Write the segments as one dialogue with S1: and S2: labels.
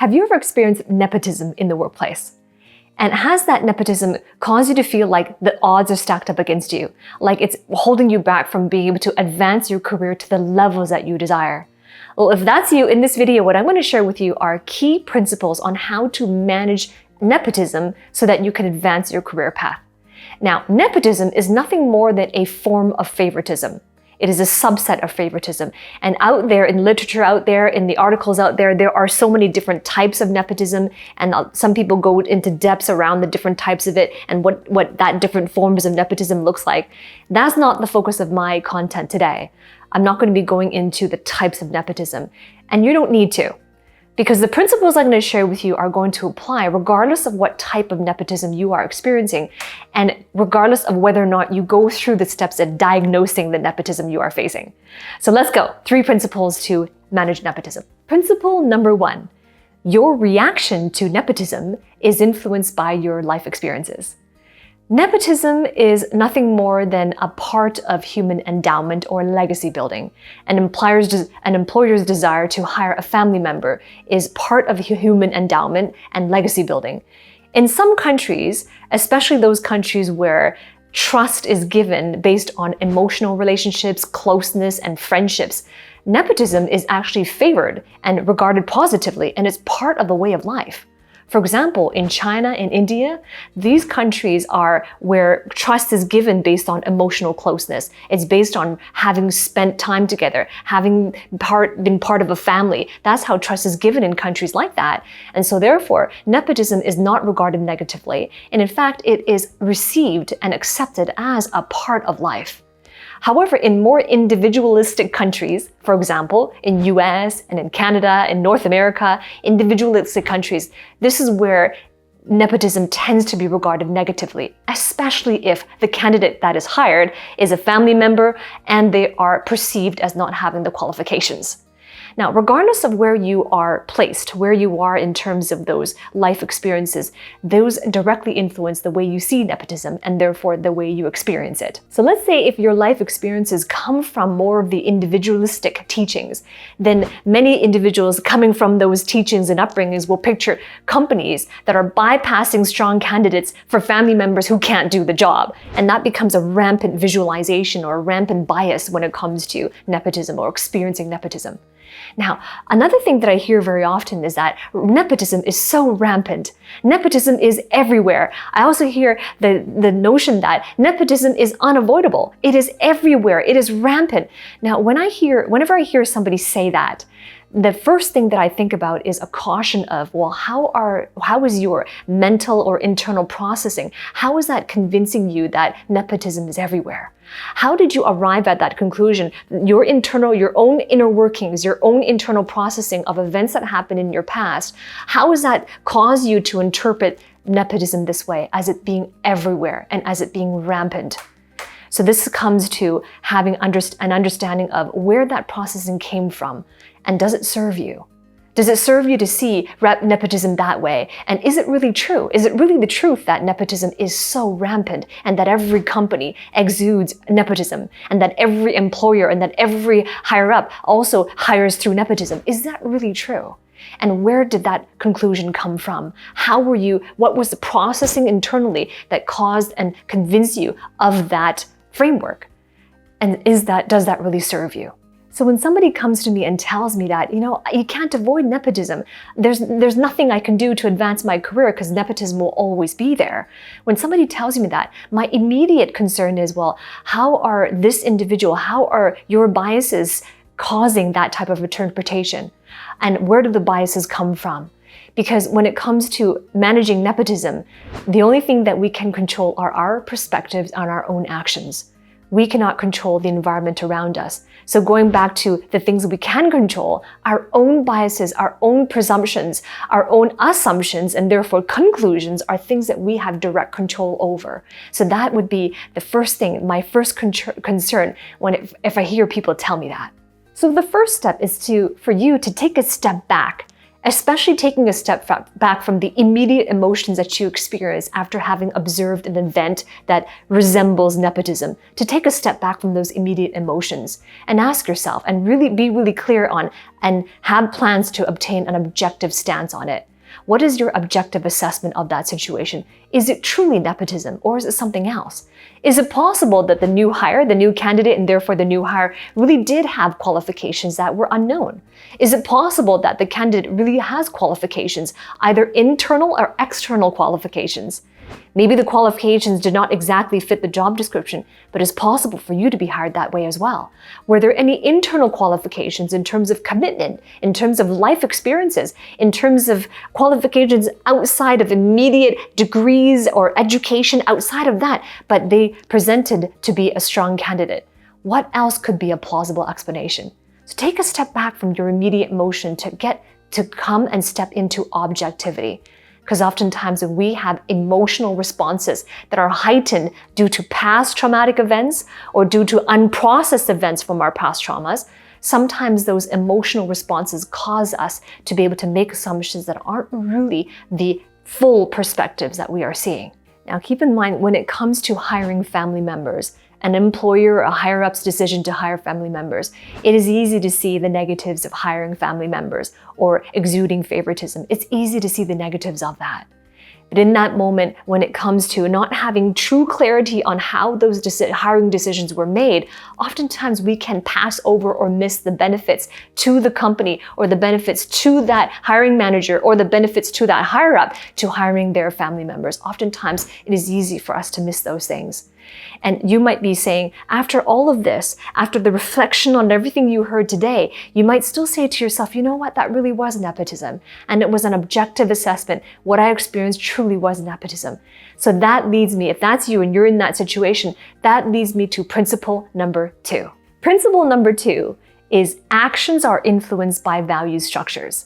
S1: Have you ever experienced nepotism in the workplace? And has that nepotism caused you to feel like the odds are stacked up against you? Like it's holding you back from being able to advance your career to the levels that you desire? Well, if that's you, in this video, what I'm going to share with you are key principles on how to manage nepotism so that you can advance your career path. Now, nepotism is nothing more than a form of favoritism. It is a subset of favoritism. And out there in literature, out there in the articles out there, there are so many different types of nepotism, and some people go into depths around the different types of it and what that different forms of nepotism looks like. That's not the focus of my content today. I'm not going to be going into the types of nepotism, and you don't need to. Because the principles I'm going to share with you are going to apply regardless of what type of nepotism you are experiencing, and regardless of whether or not you go through the steps of diagnosing the nepotism you are facing. So let's go. 3 principles to manage nepotism. Principle number 1, your reaction to nepotism is influenced by your life experiences. Nepotism is nothing more than a part of human endowment or legacy building. An employer's desire to hire a family member is part of human endowment and legacy building. In some countries, especially those countries where trust is given based on emotional relationships, closeness, and friendships, nepotism is actually favored and regarded positively, and it's part of the way of life. For example, in China and India, these countries are where trust is given based on emotional closeness. It's based on having spent time together, having been part of a family. That's how trust is given in countries like that. And so therefore, nepotism is not regarded negatively. And in fact, it is received and accepted as a part of life. However, in more individualistic countries, for example, in US and in Canada, in North America, individualistic countries, this is where nepotism tends to be regarded negatively, especially if the candidate that is hired is a family member and they are perceived as not having the qualifications. Now, regardless of where you are placed, where you are in terms of those life experiences, those directly influence the way you see nepotism and therefore the way you experience it. So let's say if your life experiences come from more of the individualistic teachings, then many individuals coming from those teachings and upbringings will picture companies that are bypassing strong candidates for family members who can't do the job. And that becomes a rampant visualization or a rampant bias when it comes to nepotism or experiencing nepotism. Now, another thing that I hear very often is that nepotism is so rampant. Nepotism is everywhere. I also hear the notion that nepotism is unavoidable. It is everywhere. It is rampant. Now, whenever I hear somebody say that, the first thing that I think about is a caution of, well, how is your mental or internal processing? How is that convincing you that nepotism is everywhere? How did you arrive at that conclusion? Your own inner workings, your own internal processing of events that happened in your past, how does that cause you to interpret nepotism this way, as it being everywhere and as it being rampant? So this comes to having an understanding of where that processing came from, and does it serve you? Does it serve you to see nepotism that way? And is it really true? Is it really the truth that nepotism is so rampant and that every company exudes nepotism and that every employer and that every higher up also hires through nepotism? Is that really true? And where did that conclusion come from? What was the processing internally that caused and convinced you of that framework? And does that really serve you? So when somebody comes to me and tells me that, you can't avoid nepotism, there's nothing I can do to advance my career because nepotism will always be there. When somebody tells me that, my immediate concern is, well, how are your biases causing that type of interpretation? And where do the biases come from? Because when it comes to managing nepotism, the only thing that we can control are our perspectives on our own actions. We cannot control the environment around us. So going back to the things we can control, our own biases, our own presumptions, our own assumptions, and therefore conclusions are things that we have direct control over. So that would be the first thing, my first concern if I hear people tell me that. So the first step is for you to take a step back especially taking a step back from the immediate emotions that you experience after having observed an event that resembles nepotism, to take a step back from those immediate emotions and ask yourself and really be really clear on and have plans to obtain an objective stance on it. What is your objective assessment of that situation? Is it truly nepotism, or is it something else? Is it possible that the new hire, the new candidate, and therefore the new hire really did have qualifications that were unknown? Is it possible that the candidate really has qualifications, either internal or external qualifications? Maybe the qualifications did not exactly fit the job description, but it's possible for you to be hired that way as well. Were there any internal qualifications in terms of commitment, in terms of life experiences, in terms of qualifications outside of immediate degrees or education outside of that, but they presented to be a strong candidate? What else could be a plausible explanation? So take a step back from your immediate emotion to come and step into objectivity. Because oftentimes when we have emotional responses that are heightened due to past traumatic events or due to unprocessed events from our past traumas, sometimes those emotional responses cause us to be able to make assumptions that aren't really the full perspectives that we are seeing. Now keep in mind, when it comes to hiring family members, an employer or a higher-up's decision to hire family members, it is easy to see the negatives of hiring family members or exuding favoritism. It's easy to see the negatives of that. But in that moment, when it comes to not having true clarity on how those hiring decisions were made, oftentimes we can pass over or miss the benefits to the company or the benefits to that hiring manager or the benefits to that higher-up to hiring their family members. Oftentimes, it is easy for us to miss those things. And you might be saying, after all of this, after the reflection on everything you heard today, you might still say to yourself, you know what, that really was nepotism. And it was an objective assessment. What I experienced truly was nepotism. So that leads me, if that's you and you're in that situation, that leads me to principle number 2. Principle number 2 is actions are influenced by value structures.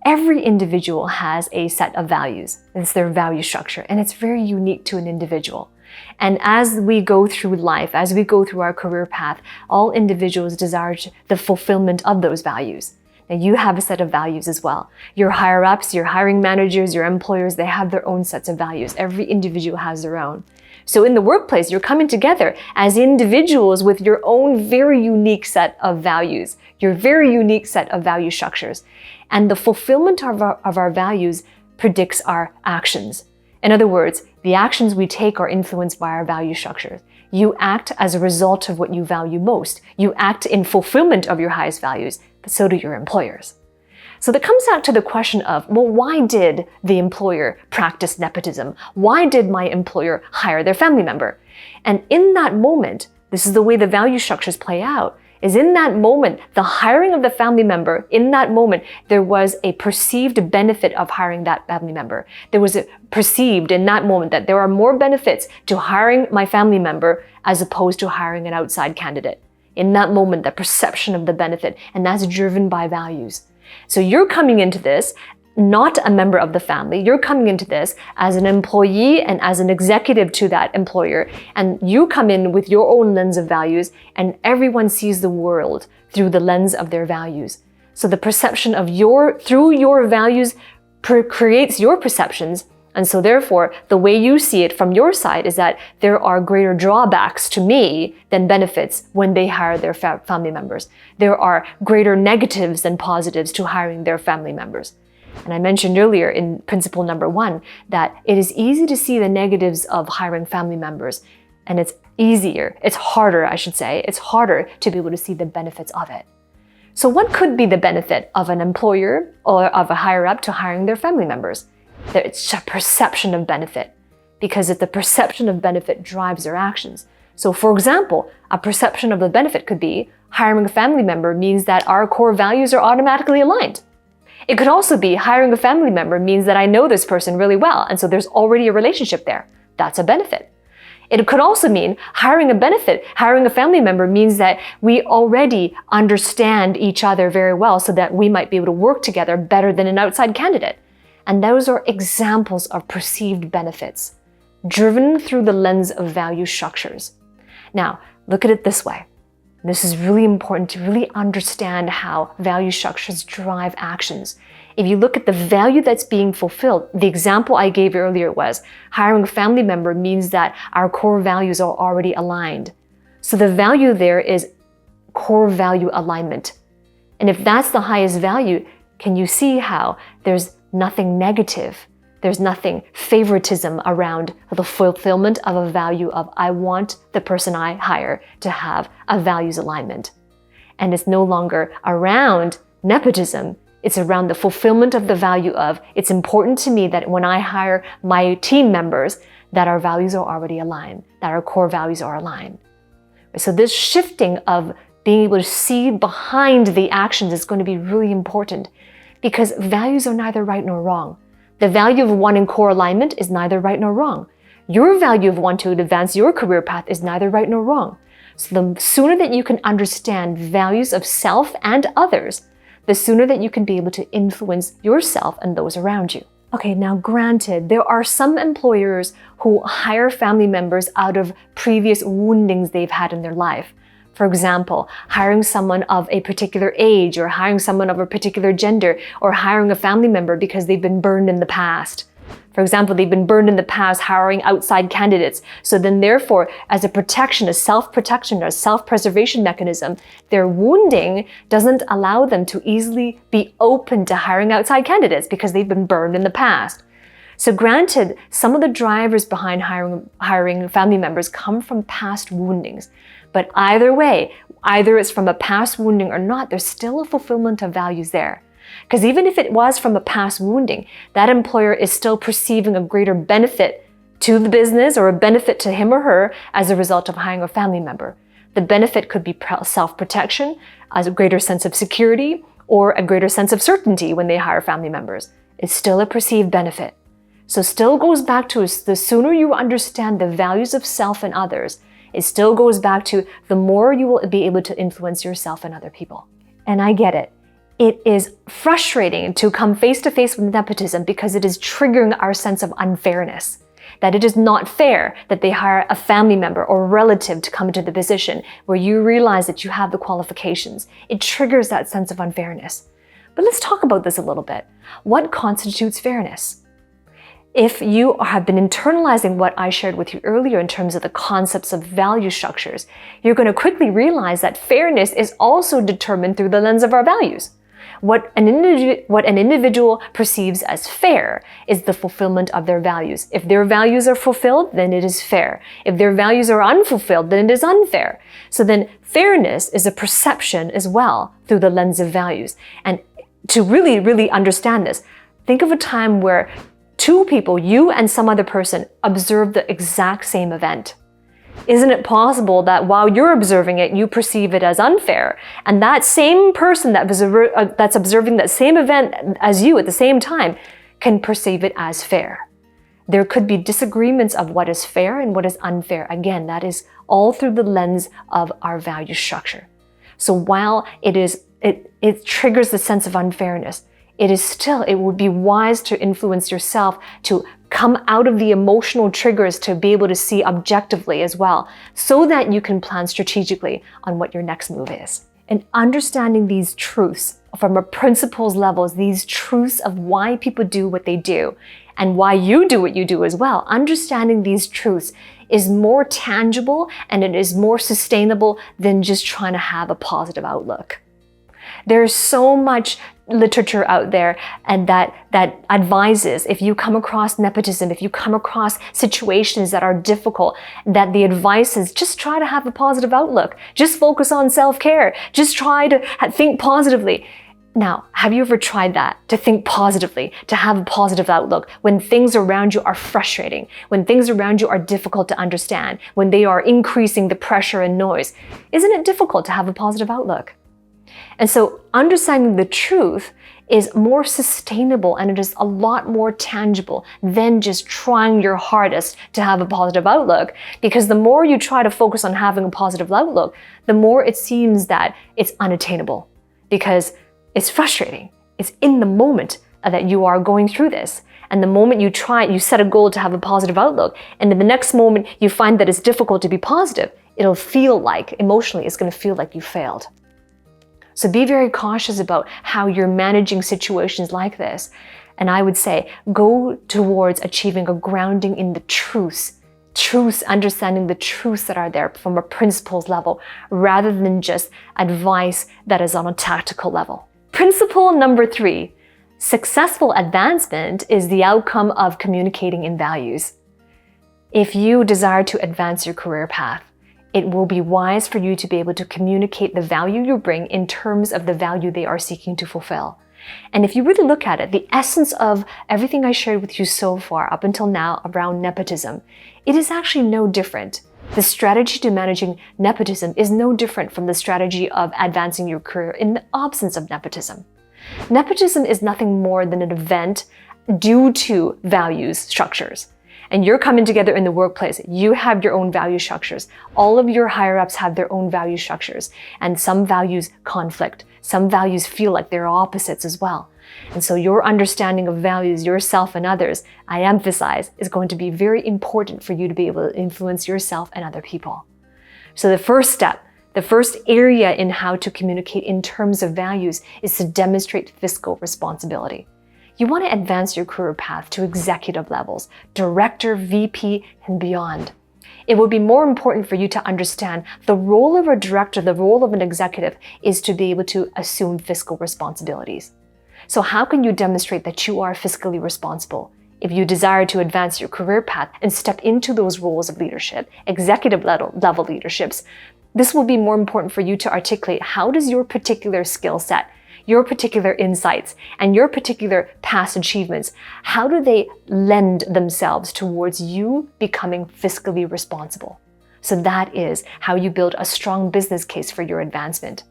S1: Every individual has a set of values. It's their value structure, and it's very unique to an individual. And as we go through life, as we go through our career path, all individuals desire the fulfillment of those values. Now you have a set of values as well. Your higher-ups, your hiring managers, your employers, they have their own sets of values. Every individual has their own. So in the workplace, you're coming together as individuals with your own very unique set of values, your very unique set of value structures. And the fulfillment of our values predicts our actions. In other words, the actions we take are influenced by our value structures. You act as a result of what you value most. You act in fulfillment of your highest values, but so do your employers. So that comes out to the question of, well, why did the employer practice nepotism? Why did my employer hire their family member? And in that moment, this is the way the value structures play out, is in that moment, the hiring of the family member, in that moment, there was a perceived benefit of hiring that family member. There was a perceived in that moment that there are more benefits to hiring my family member as opposed to hiring an outside candidate. In that moment, the perception of the benefit, and that's driven by values. So you're coming into this not a member of the family. You're coming into this as an employee and as an executive to that employer. And you come in with your own lens of values, and everyone sees the world through the lens of their values. So the perception of through your values creates your perceptions. And so therefore, the way you see it from your side is that there are greater drawbacks to me than benefits when they hire their family members. There are greater negatives than positives to hiring their family members. And I mentioned earlier in principle number 1 that it is easy to see the negatives of hiring family members. And it's harder to be able to see the benefits of it. So what could be the benefit of an employer or of a higher up to hiring their family members? It's a perception of benefit, because the perception of benefit drives their actions. So for example, a perception of the benefit could be hiring a family member means that our core values are automatically aligned. It could also be hiring a family member means that I know this person really well, and so there's already a relationship there. That's a benefit. It could also mean hiring a family member means that we already understand each other very well so that we might be able to work together better than an outside candidate. And those are examples of perceived benefits, driven through the lens of value structures. Now, look at it this way. This is really important to really understand how value structures drive actions. If you look at the value that's being fulfilled, the example I gave earlier was hiring a family member means that our core values are already aligned. So the value there is core value alignment. And if that's the highest value, can you see how there's nothing negative? There's nothing favoritism around the fulfillment of a value of I want the person I hire to have a values alignment. And it's no longer around nepotism. It's around the fulfillment of the value of it's important to me that when I hire my team members that our values are already aligned, that our core values are aligned. So this shifting of being able to see behind the actions is going to be really important because values are neither right nor wrong. The value of one in core alignment is neither right nor wrong. Your value of one to advance your career path is neither right nor wrong. So the sooner that you can understand values of self and others, the sooner that you can be able to influence yourself and those around you. Okay, now granted, there are some employers who hire family members out of previous woundings they've had in their life. For example, hiring someone of a particular age or hiring someone of a particular gender or hiring a family member because they've been burned in the past. For example, they've been burned in the past hiring outside candidates. So then therefore, as a protection, a self-protection, a self-preservation mechanism, their wounding doesn't allow them to easily be open to hiring outside candidates because they've been burned in the past. So granted, some of the drivers behind hiring family members come from past woundings. But either way, either it's from a past wounding or not, there's still a fulfillment of values there. Because even if it was from a past wounding, that employer is still perceiving a greater benefit to the business or a benefit to him or her as a result of hiring a family member. The benefit could be self-protection, a greater sense of security, or a greater sense of certainty when they hire family members. It's still a perceived benefit. So still goes back to the sooner you understand the values of self and others, it still goes back to the more you will be able to influence yourself and other people. And I get it. It is frustrating to come face to face with nepotism because it is triggering our sense of unfairness. That it is not fair that they hire a family member or relative to come into the position where you realize that you have the qualifications. It triggers that sense of unfairness. But let's talk about this a little bit. What constitutes fairness? If you have been internalizing what I shared with you earlier in terms of the concepts of value structures, you're going to quickly realize that fairness is also determined through the lens of our values. What an individual perceives as fair is the fulfillment of their values. If their values are fulfilled, then it is fair. If their values are unfulfilled, then it is unfair. So then fairness is a perception as well through the lens of values. And to really, really understand this, think of a time where two people, you and some other person, observe the exact same event. Isn't it possible that while you're observing it, you perceive it as unfair? And that same person that's observing that same event as you at the same time can perceive it as fair. There could be disagreements of what is fair and what is unfair. Again, that is all through the lens of our value structure. So while it triggers the sense of unfairness, it would be wise to influence yourself to come out of the emotional triggers to be able to see objectively as well, so that you can plan strategically on what your next move is. And understanding these truths from a principles level, these truths of why people do what they do and why you do what you do as well, understanding these truths is more tangible and it is more sustainable than just trying to have a positive outlook. There's so much literature out there and that advises if you come across nepotism, if you come across situations that are difficult, that the advice is just try to have a positive outlook. Just focus on self-care. Just try to think positively. Now, have you ever tried that? To think positively, to have a positive outlook when things around you are frustrating, when things around you are difficult to understand, when they are increasing the pressure and noise? Isn't it difficult to have a positive outlook? And so understanding the truth is more sustainable and it is a lot more tangible than just trying your hardest to have a positive outlook. Because the more you try to focus on having a positive outlook, the more it seems that it's unattainable because it's frustrating. It's in the moment that you are going through this. And the moment you set a goal to have a positive outlook, and in the next moment you find that it's difficult to be positive, it'll feel like, emotionally, it's going to feel like you failed. So be very cautious about how you're managing situations like this. And I would say, go towards achieving a grounding in the truths, understanding the truths that are there from a principles level, rather than just advice that is on a tactical level. Principle number 3, successful advancement is the outcome of communicating in values. If you desire to advance your career path, it will be wise for you to be able to communicate the value you bring in terms of the value they are seeking to fulfill. And if you really look at it, the essence of everything I shared with you so far up until now around nepotism, it is actually no different. The strategy to managing nepotism is no different from the strategy of advancing your career in the absence of nepotism. Nepotism is nothing more than an event due to values structures. And you're coming together in the workplace. You have your own value structures. All of your higher-ups have their own value structures. And some values conflict. Some values feel like they're opposites as well. And so your understanding of values, yourself and others, I emphasize, is going to be very important for you to be able to influence yourself and other people. So the first step, the first area in how to communicate in terms of values is to demonstrate fiscal responsibility. You want to advance your career path to executive levels, director, VP, and beyond. It would be more important for you to understand the role of a director, the role of an executive, is to be able to assume fiscal responsibilities. So how can you demonstrate that you are fiscally responsible? If you desire to advance your career path and step into those roles of leadership, executive level leaderships, this will be more important for you to articulate how does your particular skill set, your particular insights, and your particular past achievements, how do they lend themselves towards you becoming fiscally responsible? So that is how you build a strong business case for your advancement.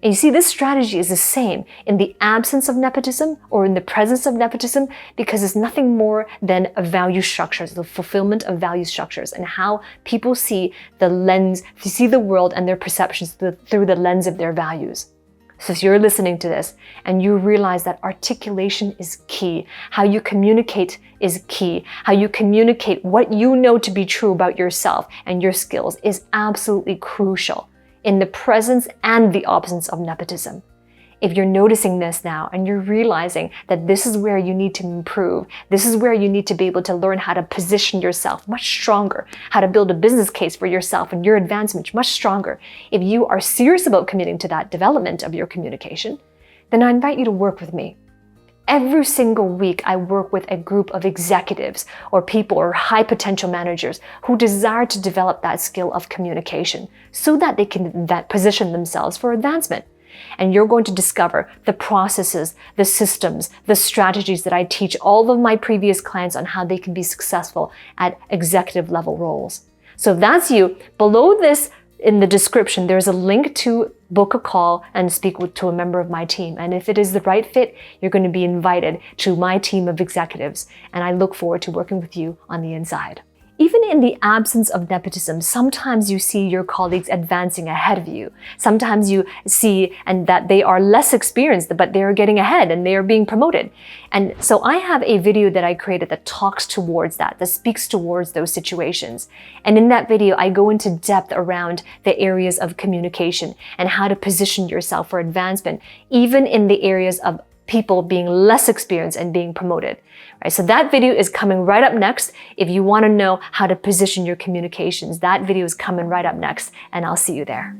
S1: And you see, this strategy is the same in the absence of nepotism or in the presence of nepotism, because it's nothing more than a value structures, the fulfillment of value structures, and how people see the lens, see the world and their perceptions through the lens of their values. So if you're listening to this and you realize that articulation is key, how you communicate is key, how you communicate what you know to be true about yourself and your skills is absolutely crucial in the presence and the absence of nepotism. If you're noticing this now and you're realizing that this is where you need to improve, this is where you need to be able to learn how to position yourself much stronger, how to build a business case for yourself and your advancement much stronger. If you are serious about committing to that development of your communication, then I invite you to work with me. Every single week, I work with a group of executives or people or high potential managers who desire to develop that skill of communication so that they can position themselves for advancement. And you're going to discover the processes, the systems, the strategies that I teach all of my previous clients on how they can be successful at executive level roles. So if that's you, below this in the description, there's a link to book a call and speak to a member of my team. And if it is the right fit, you're going to be invited to my team of executives. And I look forward to working with you on the inside. Even in the absence of nepotism, sometimes you see your colleagues advancing ahead of you. Sometimes you see and that they are less experienced, but they are getting ahead and they are being promoted. And so I have a video that I created that talks towards that speaks towards those situations. And in that video, I go into depth around the areas of communication and how to position yourself for advancement, even in the areas of people being less experienced and being promoted. Right, so that video is coming right up next. If you want to know how to position your communications, that video is coming right up next, and I'll see you there.